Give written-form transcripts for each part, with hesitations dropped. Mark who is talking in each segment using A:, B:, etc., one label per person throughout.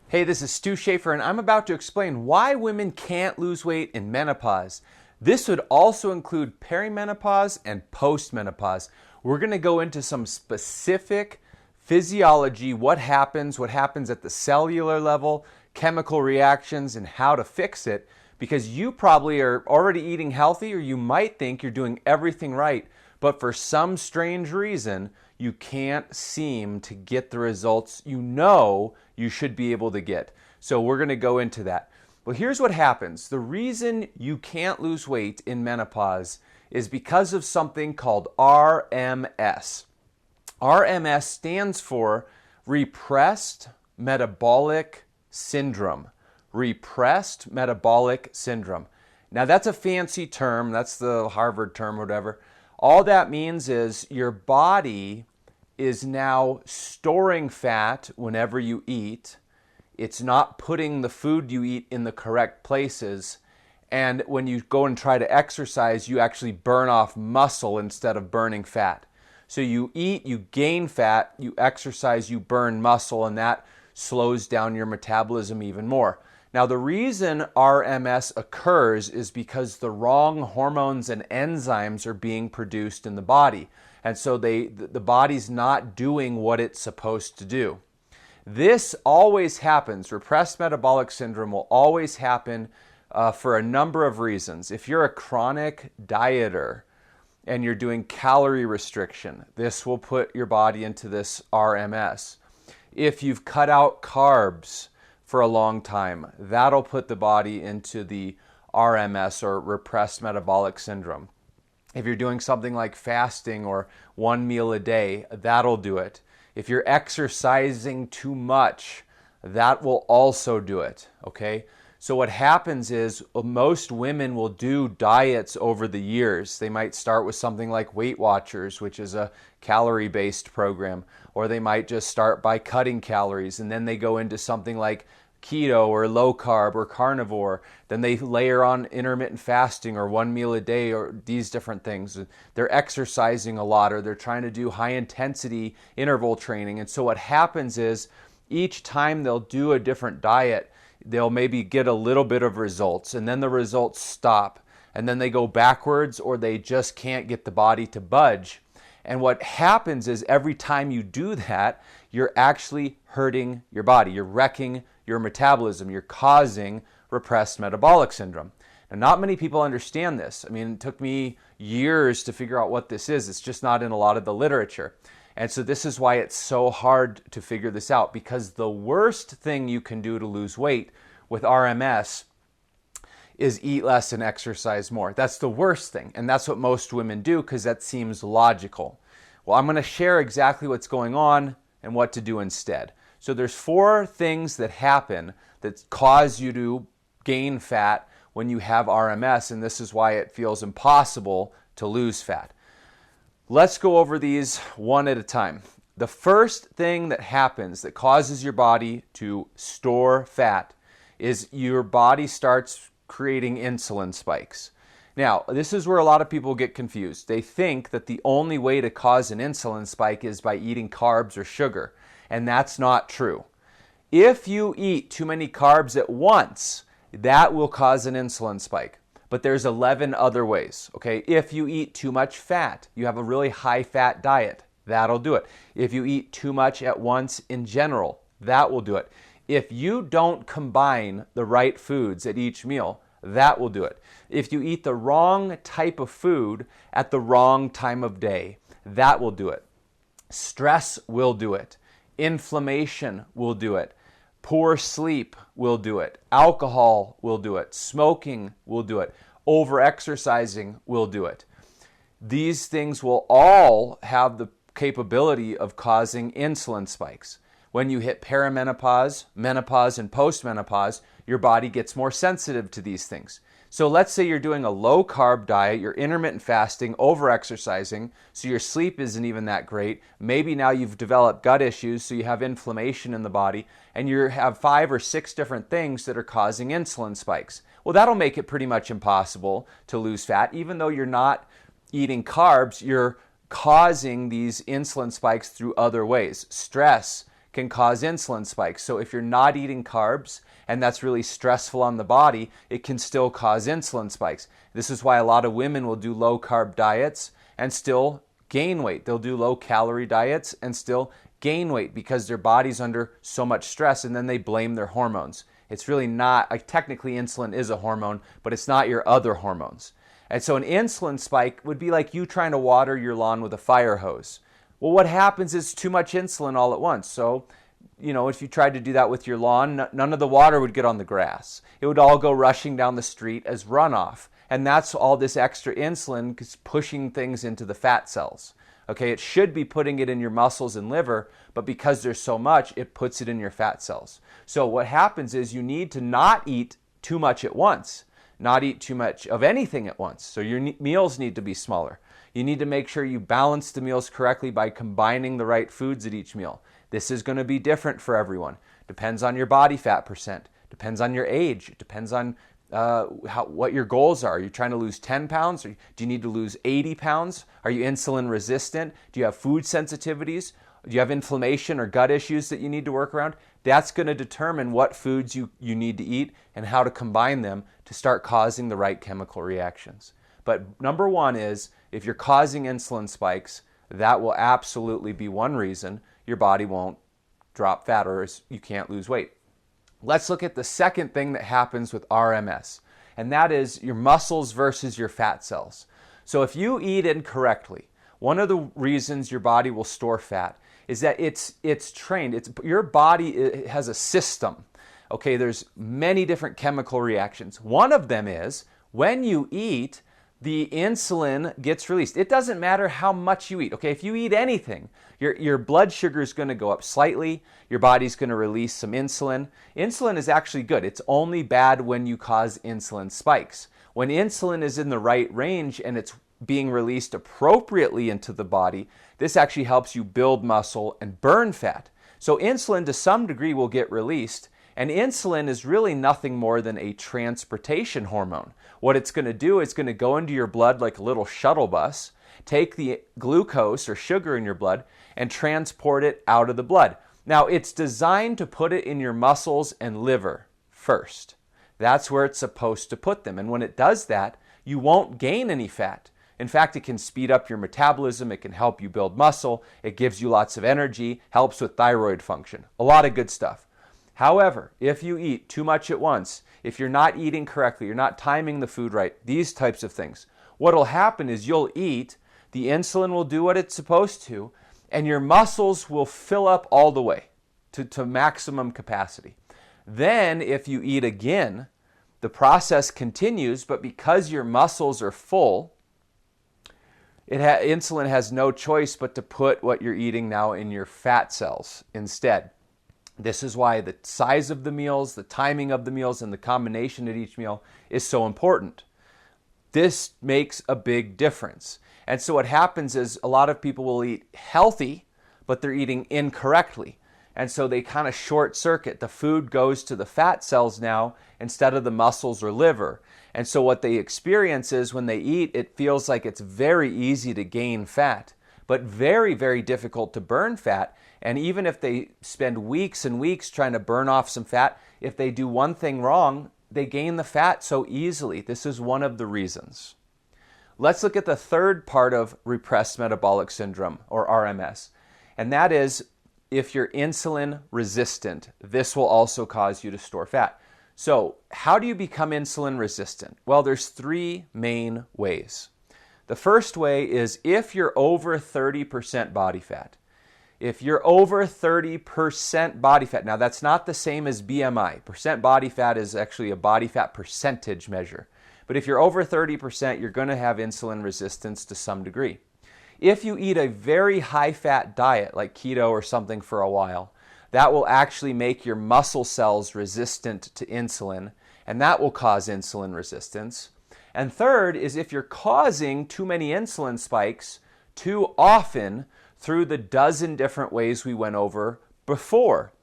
A: Hey, this is Stu Schaefer, and I'm about to explain why women can't lose weight in menopause. This would also include perimenopause and postmenopause. We're going to go into some specific physiology, what happens at the cellular level, chemical reactions, and how to fix it, because you probably are already eating healthy, or you might think you're doing everything right, but for some strange reason, you can't seem to get the results you should be able to get. So we're going to go into that. Well, here's what happens. The reason you can't lose weight in menopause is because of something called RMS. RMS stands for repressed metabolic syndrome. Repressed metabolic syndrome. Now that's a fancy term. That's the Harvard term, whatever. All that means is your body is now storing fat whenever you eat. It's not putting the food you eat in the correct places. And when you go and try to exercise, you actually burn off muscle instead of burning fat. So you eat, you gain fat, you exercise, you burn muscle, and that slows down your metabolism even more. Now, the reason RMS occurs is because the wrong hormones and enzymes are being produced in the body. And so the body's not doing what it's supposed to do. This always happens. Repressed metabolic syndrome will always happen for a number of reasons. If you're a chronic dieter and you're doing calorie restriction, this will put your body into this RMS. If you've cut out carbs for a long time, that'll put the body into the RMS, or repressed metabolic syndrome. If you're doing something like fasting or one meal a day, that'll do it. If you're exercising too much, that will also do it, okay? So what happens is most women will do diets over the years. They might start with something like Weight Watchers, which is a calorie-based program, or they might just start by cutting calories, and then they go into something like keto or low carb or carnivore. Then they layer on intermittent fasting or one meal a day or these different things. They're exercising a lot, or they're trying to do high intensity interval training. And so what happens is each time they'll do a different diet, they'll maybe get a little bit of results, and then the results stop, and then they go backwards, or they just can't get the body to budge. And what happens is every time you do that, you're actually hurting your body. You're wrecking your metabolism. You're causing repressed metabolic syndrome. Now, not many people understand this. I mean, it took me years to figure out what this is. It's just not in a lot of the literature. And so this is why it's so hard to figure this out, because the worst thing you can do to lose weight with RMS is eat less and exercise more. That's the worst thing. And that's what most women do, because that seems logical. Well, I'm going to share exactly what's going on and what to do instead. So there's 4 things that happen that cause you to gain fat when you have RMS, and this is why it feels impossible to lose fat. Let's go over these one at a time. The first thing that happens that causes your body to store fat is your body starts creating insulin spikes. Now, this is where a lot of people get confused. They think that the only way to cause an insulin spike is by eating carbs or sugar, and that's not true. If you eat too many carbs at once, that will cause an insulin spike. But there's 11 other ways, okay? If you eat too much fat, you have a really high fat diet, that'll do it. If you eat too much at once in general, that will do it. If you don't combine the right foods at each meal, that will do it. If you eat the wrong type of food at the wrong time of day, that will do it. Stress will do it. Inflammation will do it. Poor sleep will do it. Alcohol will do it. Smoking will do it. Over-exercising will do it. These things will all have the capability of causing insulin spikes. When you hit perimenopause, menopause, and postmenopause, your body gets more sensitive to these things. So let's say you're doing a low-carb diet, you're intermittent fasting, over-exercising, so your sleep isn't even that great. Maybe now you've developed gut issues, so you have inflammation in the body, and you have 5 or 6 different things that are causing insulin spikes. Well, that'll make it pretty much impossible to lose fat. Even though you're not eating carbs, you're causing these insulin spikes through other ways. Stress can cause insulin spikes. So if you're not eating carbs and that's really stressful on the body, it can still cause insulin spikes. This is why a lot of women will do low carb diets and still gain weight. They'll do low calorie diets and still gain weight because their body's under so much stress, and then they blame their hormones. It's really not, like, technically insulin is a hormone, but it's not your other hormones. And so an insulin spike would be like you trying to water your lawn with a fire hose. Well, what happens is too much insulin all at once. So, if you tried to do that with your lawn, none of the water would get on the grass. It would all go rushing down the street as runoff. And that's all this extra insulin is pushing things into the fat cells. Okay, it should be putting it in your muscles and liver, but because there's so much, it puts it in your fat cells. So what happens is you need to not eat too much at once, not eat too much of anything at once. So your meals need to be smaller. You need to make sure you balance the meals correctly by combining the right foods at each meal. This is going to be different for everyone. Depends on your body fat percent, depends on your age, it depends on what your goals are. Are you trying to lose 10 pounds? Or do you need to lose 80 pounds? Are you insulin resistant? Do you have food sensitivities? Do you have inflammation or gut issues that you need to work around? That's going to determine what foods you need to eat and how to combine them to start causing the right chemical reactions. But number one is, if you're causing insulin spikes, that will absolutely be one reason your body won't drop fat or you can't lose weight. Let's look at the second thing that happens with RMS, and that is your muscles versus your fat cells. So if you eat incorrectly, one of the reasons your body will store fat is that it's trained. Your body has a system. Okay, there's many different chemical reactions. One of them is when you eat, the insulin gets released. It doesn't matter how much you eat. Okay, if you eat anything, your blood sugar is going to go up slightly. Your body's going to release some insulin. Insulin is actually good. It's only bad when you cause insulin spikes. When insulin is in the right range and it's being released appropriately into the body, this actually helps you build muscle and burn fat. So insulin to some degree will get released, and insulin is really nothing more than a transportation hormone. What it's going to do is going to go into your blood like a little shuttle bus, take the glucose or sugar in your blood, and transport it out of the blood. Now, it's designed to put it in your muscles and liver first. That's where it's supposed to put them. And when it does that, you won't gain any fat. In fact, it can speed up your metabolism, it can help you build muscle, it gives you lots of energy, helps with thyroid function, a lot of good stuff. However, if you eat too much at once, if you're not eating correctly, you're not timing the food right, these types of things, what will happen is you'll eat, the insulin will do what it's supposed to, and your muscles will fill up all the way to maximum capacity. Then, if you eat again, the process continues, but because your muscles are full, insulin has no choice but to put what you're eating now in your fat cells instead. This is why the size of the meals, the timing of the meals, and the combination at each meal is so important. This makes a big difference. And so what happens is a lot of people will eat healthy, but they're eating incorrectly. And so they kind of short circuit. The food goes to the fat cells now instead of the muscles or liver. And so what they experience is when they eat, it feels like it's very easy to gain fat, but very, very difficult to burn fat. And even if they spend weeks and weeks trying to burn off some fat, if they do one thing wrong, they gain the fat so easily. This is one of the reasons. Let's look at the third part of repressed metabolic syndrome, or RMS, and that is if you're insulin resistant, this will also cause you to store fat. So how do you become insulin resistant? Well, there's three main ways. The first way is if you're over 30% body fat. If you're over 30% body fat, now that's not the same as BMI. Percent body fat is actually a body fat percentage measure. But if you're over 30%, you're going to have insulin resistance to some degree. If you eat a very high-fat diet like keto or something for a while, that will actually make your muscle cells resistant to insulin, and that will cause insulin resistance. And third is if you're causing too many insulin spikes too often through the dozen different ways we went over before.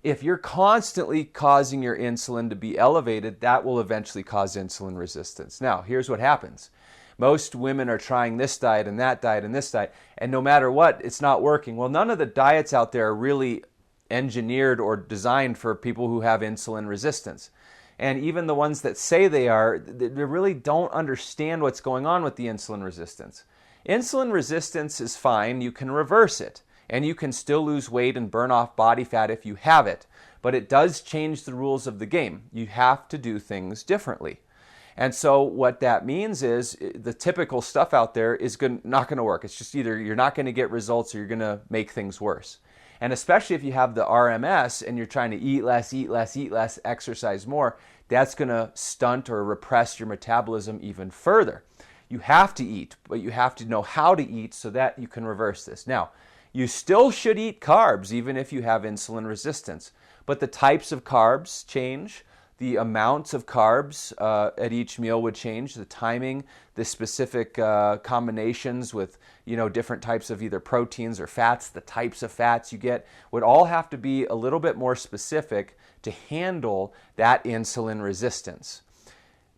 A: If you're constantly causing your insulin to be elevated, that will eventually cause insulin resistance. Now, here's what happens. Most women are trying this diet and that diet and this diet, and no matter what, it's not working. Well, none of the diets out there are really engineered or designed for people who have insulin resistance. And even the ones that say they are, they really don't understand what's going on with the insulin resistance. Insulin resistance is fine. You can reverse it, and you can still lose weight and burn off body fat if you have it. But it does change the rules of the game. You have to do things differently. And so what that means is the typical stuff out there is not going to work. It's just either you're not going to get results or you're going to make things worse. And especially if you have the RMS and you're trying to eat less, exercise more, that's going to stunt or repress your metabolism even further. You have to eat, but you have to know how to eat so that you can reverse this. Now, you still should eat carbs even if you have insulin resistance, but the types of carbs change. The amounts of carbs at each meal would change, the timing, the specific combinations with different types of either proteins or fats, the types of fats you get would all have to be a little bit more specific to handle that insulin resistance.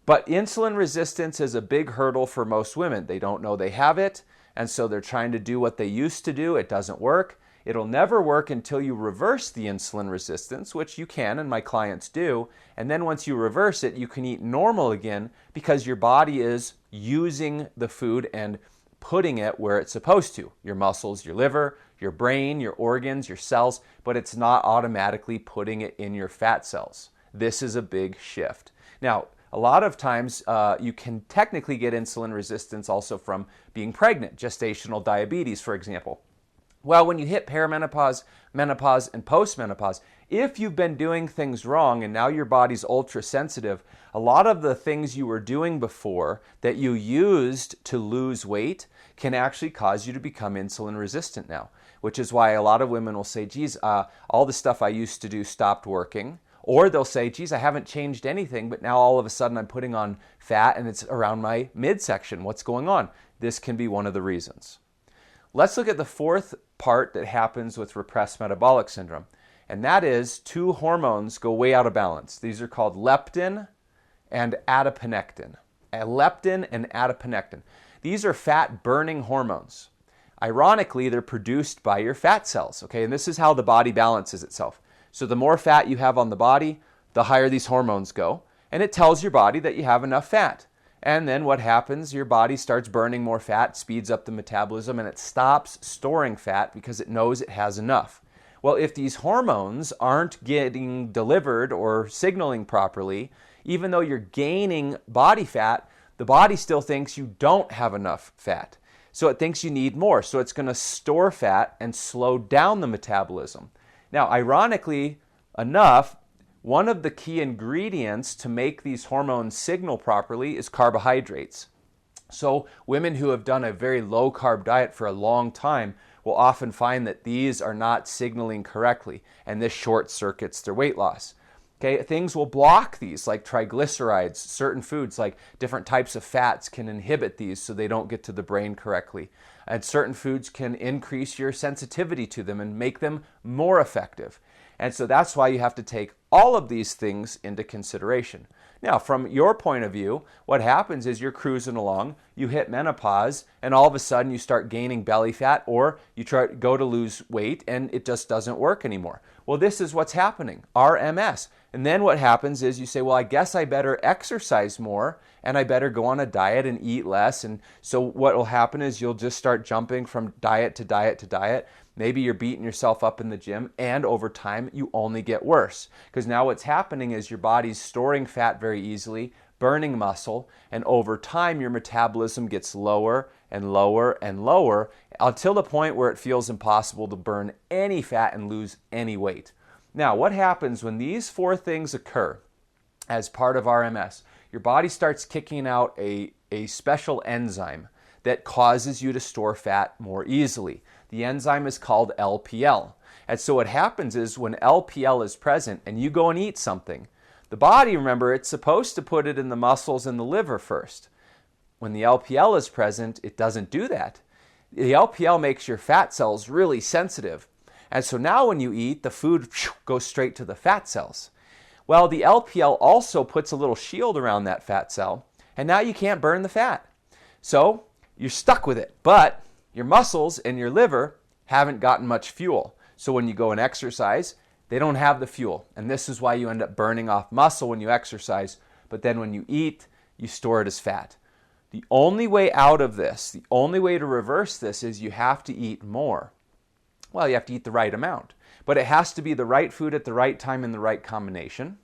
A: But insulin resistance is a big hurdle for most women. They don't know they have it, and so they're trying to do what they used to do. It doesn't work. It'll never work until you reverse the insulin resistance, which you can, and my clients do. And then once you reverse it, you can eat normal again because your body is using the food and putting it where it's supposed to. Your muscles, your liver, your brain, your organs, your cells, but it's not automatically putting it in your fat cells. This is a big shift. Now, a lot of times you can technically get insulin resistance also from being pregnant, gestational diabetes, for example. Well, when you hit perimenopause, menopause, and postmenopause, if you've been doing things wrong and now your body's ultra sensitive, a lot of the things you were doing before that you used to lose weight can actually cause you to become insulin resistant now, which is why a lot of women will say, geez, all the stuff I used to do stopped working. Or they'll say, geez, I haven't changed anything, but now all of a sudden I'm putting on fat and it's around my midsection. What's going on? This can be one of the reasons. Let's look at the fourth part that happens with repressed metabolic syndrome, and that is two hormones go way out of balance. These are called leptin and adiponectin. Leptin and adiponectin. These are fat-burning hormones. Ironically, they're produced by your fat cells, okay? And this is how the body balances itself. So the more fat you have on the body, the higher these hormones go, and it tells your body that you have enough fat. And then what happens, your body starts burning more fat, speeds up the metabolism, and it stops storing fat because it knows it has enough. Well, if these hormones aren't getting delivered or signaling properly, even though you're gaining body fat, the body still thinks you don't have enough fat. So it thinks you need more. So it's going to store fat and slow down the metabolism. Now, ironically enough, one of the key ingredients to make these hormones signal properly is carbohydrates. So women who have done a very low carb diet for a long time will often find that these are not signaling correctly, and this short circuits their weight loss. Okay, things will block these, like triglycerides. Certain foods, like different types of fats, can inhibit these so they don't get to the brain correctly. And certain foods can increase your sensitivity to them and make them more effective. And so that's why you have to take all of these things into consideration. Now, from your point of view, what happens is you're cruising along, you hit menopause, and all of a sudden you start gaining belly fat, or you go to lose weight and it just doesn't work anymore. Well, this is what's happening, RMS. And then what happens is you say, well, I guess I better exercise more and I better go on a diet and eat less. And so what will happen is you'll just start jumping from diet to diet to diet. Maybe you're beating yourself up in the gym, and over time you only get worse. Because now what's happening is your body's storing fat very easily, burning muscle, and over time your metabolism gets lower and lower and lower until the point where it feels impossible to burn any fat and lose any weight. Now, what happens when these four things occur as part of RMS? Your body starts kicking out a special enzyme that causes you to store fat more easily. The enzyme is called LPL. And so what happens is when LPL is present and you go and eat something, the body, remember, it's supposed to put it in the muscles and the liver first. When the LPL is present, it doesn't do that. The LPL makes your fat cells really sensitive. And so now when you eat, the food goes straight to the fat cells. Well, the LPL also puts a little shield around that fat cell, and now you can't burn the fat. So you're stuck with it, but your muscles and your liver haven't gotten much fuel. So when you go and exercise, They don't have the fuel, and this is why you end up burning off muscle when you exercise, but then when you eat, you store it as fat. The only way out of this, the only way to reverse this is you have to eat more. Well, you have to eat the right amount, but it has to be the right food at the right time in the right combination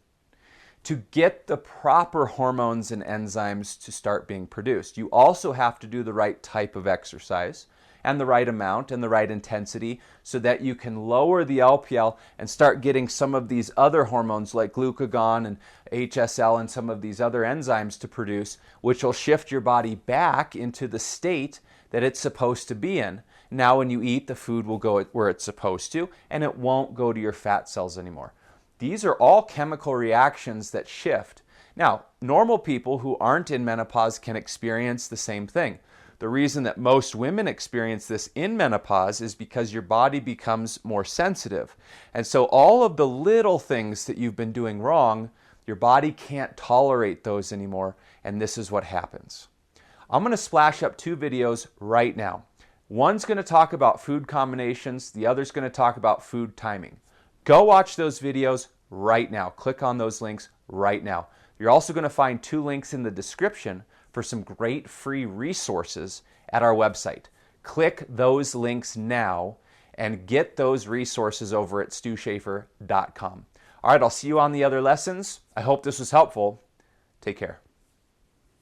A: to get the proper hormones and enzymes to start being produced. You also have to do the right type of exercise and the right amount and the right intensity so that you can lower the LPL and start getting some of these other hormones like glucagon and HSL and some of these other enzymes to produce, which will shift your body back into the state that it's supposed to be in. Now when you eat, the food will go where it's supposed to, and it won't go to your fat cells anymore. These are all chemical reactions that shift. Now, normal people who aren't in menopause can experience the same thing. The reason that most women experience this in menopause is because your body becomes more sensitive. And so all of the little things that you've been doing wrong, your body can't tolerate those anymore, and this is what happens. I'm going to splash up 2 videos right now. One's going to talk about food combinations, the other's going to talk about food timing. Go watch those videos right now. Click on those links right now. You're also going to find 2 links in the description for some great free resources at our website. Click those links now and get those resources over at StuSchaefer.com. All right, I'll see you on the other lessons. I hope this was helpful. Take care.